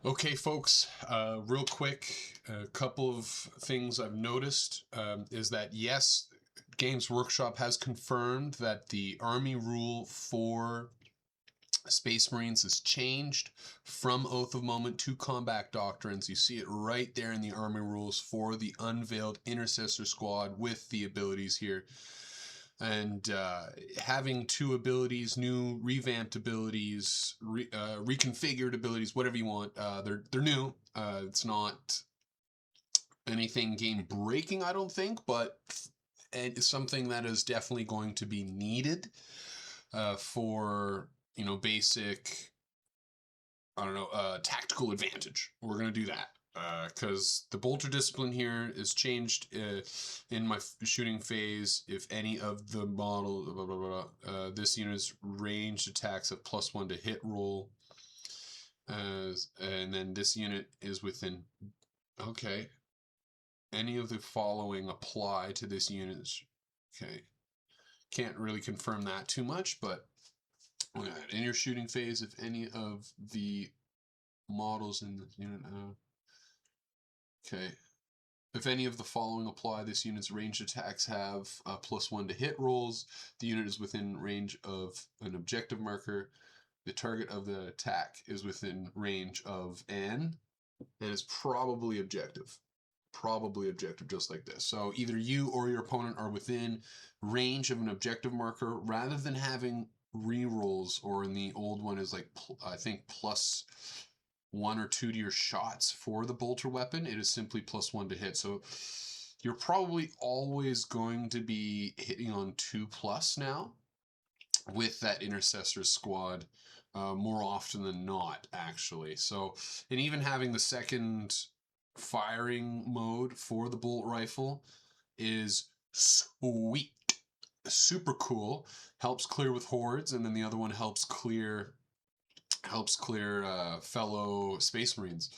Okay, folks, real quick, a couple of things I've noticed is that, yes, Games Workshop has confirmed that the Army rule for Space Marines has changed from Oath of Moment to Combat Doctrines. You see it right there in the Army rules for the unveiled Intercessor Squad with the abilities here. And having two abilities, new revamped abilities, reconfigured abilities, whatever you want, they're new. It's not anything game breaking, I don't think, but it's something that is definitely going to be needed for basic, tactical advantage. We're gonna do that. Because the bolter discipline here is changed in my shooting phase. If any of the model, this unit's ranged attacks have +1 to hit roll, and then this unit is within. Okay, any of the following apply to this unit. Okay, can't really confirm that too much, but in your shooting phase, if any of the models in the unit. Okay. If any of the following apply, this unit's ranged attacks have +1 to hit rolls. The unit is within range of an objective marker. The target of the attack is within range of N, and it's probably objective. Probably objective, just like this. So either you or your opponent are within range of an objective marker, rather than having rerolls, or in the old one is like, I think, +1 or 2 to your shots for the bolter weapon. It is simply +1 to hit. So you're probably always going to be hitting on 2+ now with that Intercessor Squad, more often than not, actually. So, and even having the second firing mode for the bolt rifle is sweet. Super cool. Helps clear with hordes, and then the other one helps clear fellow Space Marines.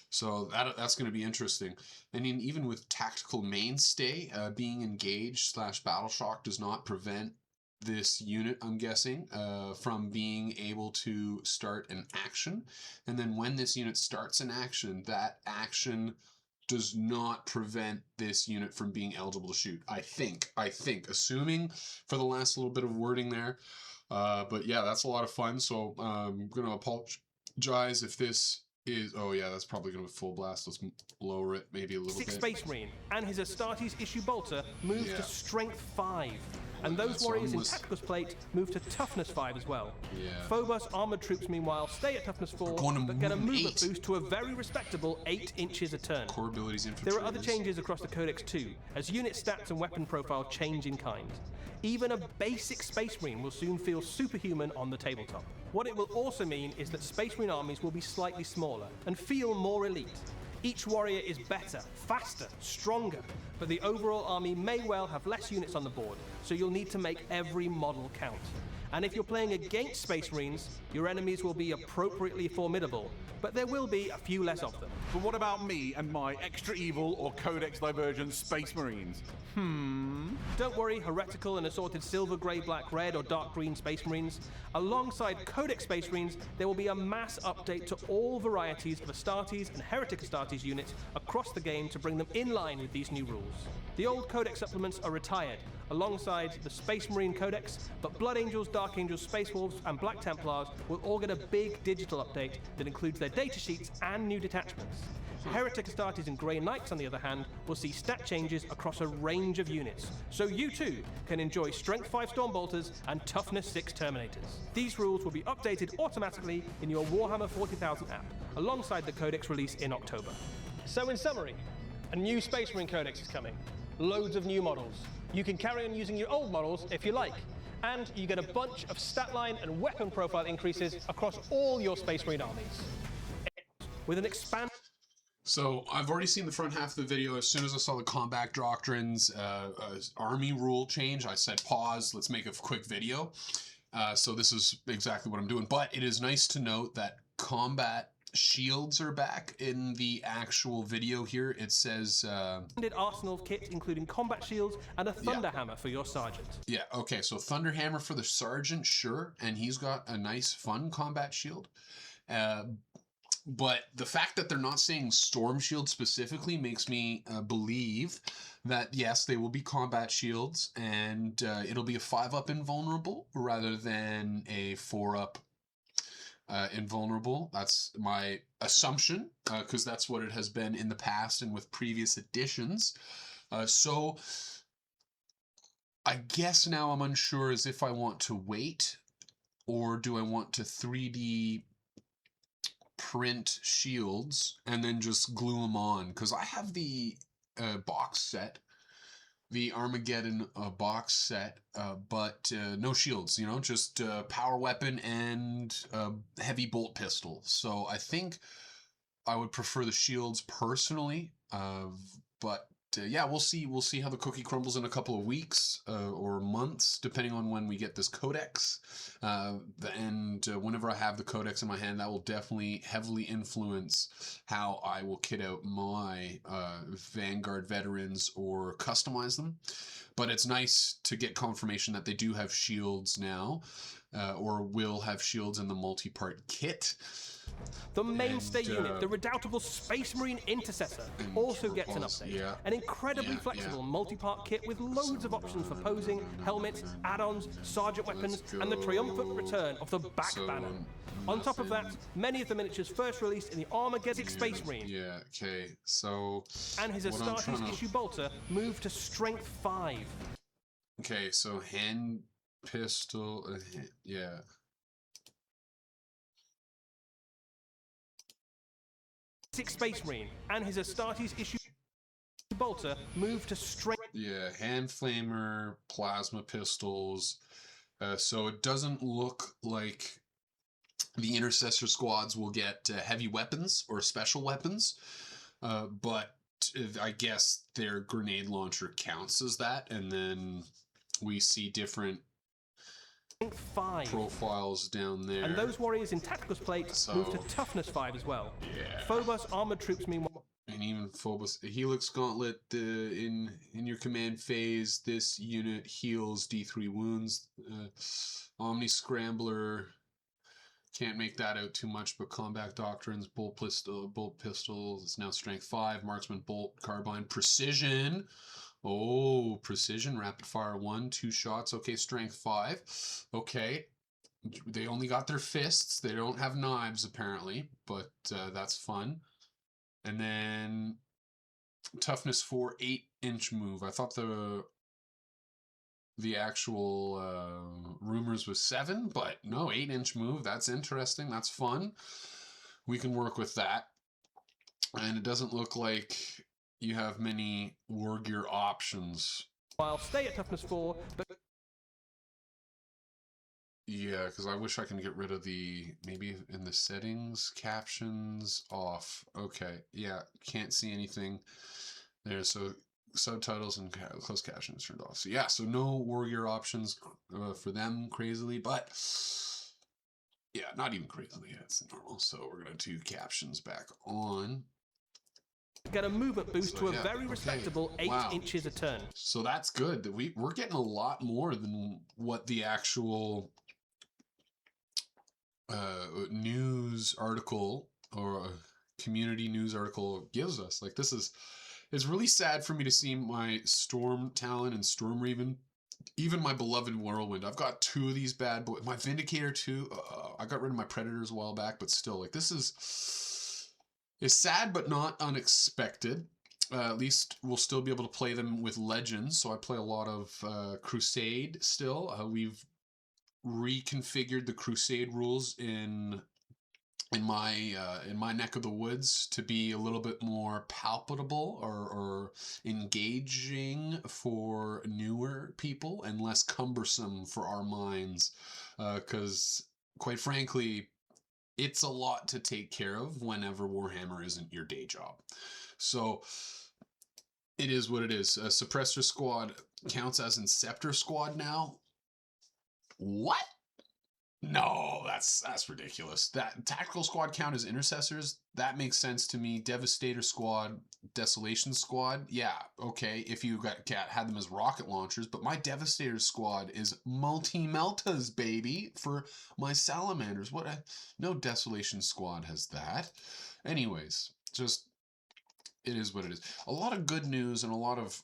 So that's going to be interesting. And even with Tactical Mainstay, being engaged / battle shock does not prevent this unit, I'm guessing, from being able to start an action. And then when this unit starts an action, that action does not prevent this unit from being eligible to shoot. I think, assuming for the last little bit of wording there. But yeah, that's a lot of fun. So I'm going to apologize if this is... Oh yeah, that's probably going to be full blast. Let's lower it maybe a little bit. Space Marine and his Astartes issue bolter moves to Strength 5. And those warriors in Tacticus Plate move to Toughness 5 as well. Yeah. Phobos armored troops, meanwhile, stay at Toughness 4, but get a movement boost to a very respectable 8 inches a turn. Core abilities infantry. There are other changes across the Codex too, as unit stats and weapon profile change in kind. Even a basic Space Marine will soon feel superhuman on the tabletop. What it will also mean is that Space Marine armies will be slightly smaller and feel more elite. Each warrior is better, faster, stronger, but the overall army may well have less units on the board, so you'll need to make every model count. And if you're playing against Space Marines, your enemies will be appropriately formidable, but there will be a few less of them. But what about me and my extra evil or Codex Divergent Space Marines? Don't worry, heretical and assorted silver, grey, black, red, or dark green Space Marines. Alongside Codex Space Marines, there will be a mass update to all varieties of Astartes and Heretic Astartes units across the game to bring them in line with these new rules. The old Codex supplements are retired, alongside the Space Marine Codex, but Blood Angels, Dark Angels, Space Wolves, and Black Templars will all get a big digital update that includes their datasheets and new detachments. Heretic Astartes and Grey Knights, on the other hand, will see stat changes across a range of units, so you too can enjoy Strength 5 Stormbolters and Toughness 6 Terminators. These rules will be updated automatically in your Warhammer 40,000 app, alongside the Codex release in October. So in summary, a new Space Marine Codex is coming. Loads of new models. You can carry on using your old models if you like, and you get a bunch of stat line and weapon profile increases across all your Space Marine armies. With an expanded... So I've already seen the front half of the video. As soon as I saw the Combat Doctrines army rule change, I said pause, let's make a quick video. So this is exactly what I'm doing. But it is nice to note that combat shields are back in the actual video here. It says... Arsenal kit, including combat shields and a Thunderhammer for your Sergeant. Yeah, okay, so Thunderhammer for the Sergeant, sure. And he's got a nice, fun combat shield. But the fact that they're not saying Storm Shield specifically makes me believe that, yes, they will be combat shields, and it'll be a 5-up invulnerable rather than a 4-up invulnerable. That's my assumption, because that's what it has been in the past and with previous editions. So I guess now I'm unsure as if I want to wait, or do I want to 3D print shields and then just glue them on? Because I have the box set, the Armageddon box set, but no shields, just power weapon and heavy bolt pistol. So I think I would prefer the shields personally, but yeah, we'll see. We'll see how the cookie crumbles in a couple of weeks or months, depending on when we get this codex. And whenever I have the codex in my hand, that will definitely heavily influence how I will kit out my Vanguard veterans or customize them. But it's nice to get confirmation that they do have shields now, or will have shields in the multi-part kit. The mainstay unit, the redoubtable Space Marine Intercessor, also gets an update. Yeah. An incredibly flexible multi-part kit with loads of options for posing, helmets, add-ons, sergeant weapons, and the triumphant return of the back banner. On top of that, many of the miniatures first released in the Armageddon Space Marine. Yeah, okay, so... And his Astartes issue bolter moved to Strength 5. Okay, so hand pistol... yeah. Space Marine and his Astartes issue bolter moved to Strength. Yeah, hand flamer, plasma pistols. So it doesn't look like the intercessor squads will get heavy weapons or special weapons, but I guess their grenade launcher counts as that, and then we see different 5 profiles down there. And those warriors in Tacticus plate move to Toughness 5 as well. Yeah. Phobos armored troops meanwhile. And even Phobos Helix Gauntlet in your command phase, this unit heals D3 wounds. Omni Scrambler, can't make that out too much, but Combat Doctrines, bolt pistols, it's now Strength 5, Marksman Bolt Carbine, Precision. Oh, Precision, Rapid Fire 1, 2 shots. Okay, Strength 5. Okay. They only got their fists. They don't have knives, apparently, but that's fun. And then Toughness 4, 8-inch move. I thought the actual rumors was 7, but no, 8-inch move. That's interesting. That's fun. We can work with that. And it doesn't look like you have many war gear options. While stay at Toughness 4, but... Yeah, because I wish I can get rid of maybe in the settings, captions off. Okay, yeah, can't see anything there. So subtitles and closed captions turned off. So yeah, so no war gear options for them crazily, but yeah, not even crazily. Yeah, it's normal. So we're going to do captions back on. Get a movement boost to a very respectable 8 inches a turn. So that's good. That we're getting a lot more than what the actual news article or community news article gives us. Like, it's really sad for me to see my Storm Talon and Storm Raven, even my beloved Whirlwind. I've got 2 of these bad boys. My Vindicator too. I got rid of my Predators a while back, but still, like, this is sad but not unexpected. At least we'll still be able to play them with Legends. So I play a lot of Crusade still. We've reconfigured the Crusade rules in my neck of the woods to be a little bit more palpable or engaging for newer people and less cumbersome for our minds, because quite frankly, it's a lot to take care of whenever Warhammer isn't your day job. So it is what it is. Suppressor Squad counts as Inceptor Squad now. What? No, that's ridiculous. That tactical squad count as intercessors, that makes sense to me. Devastator squad, Desolation squad, yeah, okay. If you had them as rocket launchers, but my Devastator squad is multi-meltas, baby, for my salamanders. No Desolation squad has that. Anyways, just it is what it is. A lot of good news and a lot of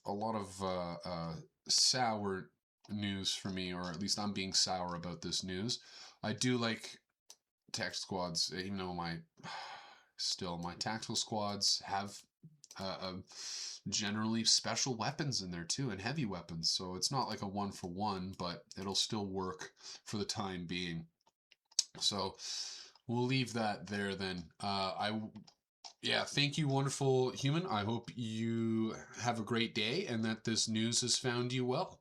sour news for me, or at least I'm being sour about this news. I do like tactical squads, even though my tactical squads have generally special weapons in there too, and heavy weapons. So it's not like a 1-for-1, but it'll still work for the time being. So we'll leave that there then. Yeah, thank you, wonderful human. I hope you have a great day and that this news has found you well.